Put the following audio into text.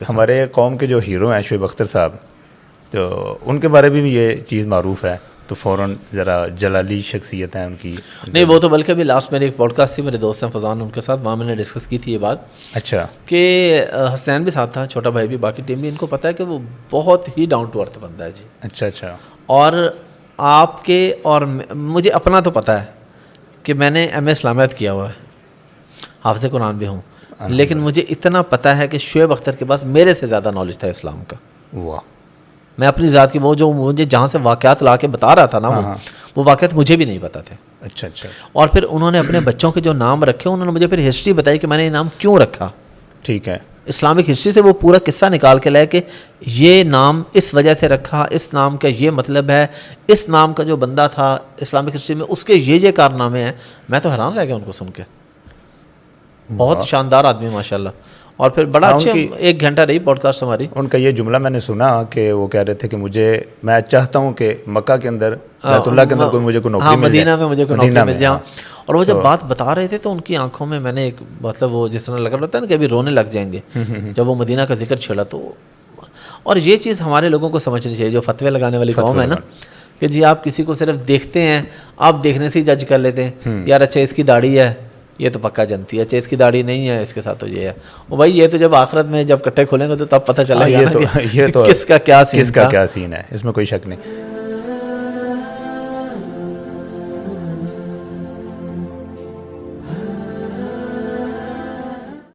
ہمارے قوم کے جو ہیرو ہیں شعیب اختر صاحب، تو ان کے بارے میں بھی یہ چیز معروف ہے، تو فوراً ذرا جلالی شخصیت ہیں ان کی. نہیں وہ تو بلکہ بھی لاسٹ میری ایک پوڈ کاسٹ تھی میرے دوست ہیں فضان، ان کے ساتھ وہاں میں نے ڈسکس کی تھی یہ بات. اچھا. کہ حسنین بھی ساتھ تھا، چھوٹا بھائی بھی، باقی ٹیم بھی، ان کو پتہ ہے کہ وہ بہت ہی ڈاؤن ٹو ارتھ بندہ ہے جی. اچھا اچھا. اور آپ کے اور مجھے اپنا تو پتہ ہے کہ میں نے ایم اے اسلامیات کیا ہوا ہے، حافظ قرآن بھی ہوں، لیکن مجھے اتنا پتہ ہے کہ شعیب اختر کے پاس میرے سے زیادہ نالج تھا اسلام کا. واہ. میں اپنی ذات کی وہ جو مجھے جہاں سے واقعات لا کے بتا رہا تھا نا وہ واقعات مجھے بھی نہیں پتہ تھے. اچھا اچھا. اور پھر انہوں نے اپنے بچوں کے جو نام رکھے انہوں نے مجھے پھر ہسٹری بتائی کہ میں نے یہ نام کیوں رکھا. ٹھیک ہے. اسلامک ہسٹری سے وہ پورا قصہ نکال کے لائے کہ یہ نام اس وجہ سے رکھا، اس نام کا یہ مطلب ہے، اس نام کا جو بندہ تھا اسلامک ہسٹری میں اس کے یہ کارنامے ہیں. میں تو حیران رہ گیا ان کو سن کے. بہت شاندار آدمی ماشاءاللہ. اور پھر بڑا اچھا 1 گھنٹہ رہی پوڈ کاسٹ ہماری. ان کا یہ جملہ میں نے سنا کہ وہ کہہ رہے تھے کہ میں چاہتا ہوں کہ مکہ کے اندر، بیت اللہ کے اندر مجھے کوئی نوکری مل جائے، مدینہ میں مجھے کوئی نوکری مل جائے. اور وہ جب بات بتا رہے تھے تو ان کی آنکھوں میں نے ایک مطلب وہ جس طرح لگ رہا تھا نا کہ ابھی رونے لگ جائیں گے جب وہ مدینہ کا ذکر چھڑا. تو اور یہ چیز ہمارے لوگوں کو سمجھنی چاہیے جو فتوے لگانے والی قوم ہے نا، کہ جی آپ کسی کو صرف دیکھتے ہیں، آپ دیکھنے سے ہی جج کر لیتے ہیں یار اچھا اس کی داڑھی ہے یہ تو پکا جنتی ہے، اچھا اس کی داڑھی نہیں ہے اس کے ساتھ تو یہ ہے. وہ بھائی یہ تو جب آخرت میں جب کٹھے کھولیں گے تو تب پتہ چلے گا کہ کس کا کیا سین ہے، اس میں کوئی شک نہیں.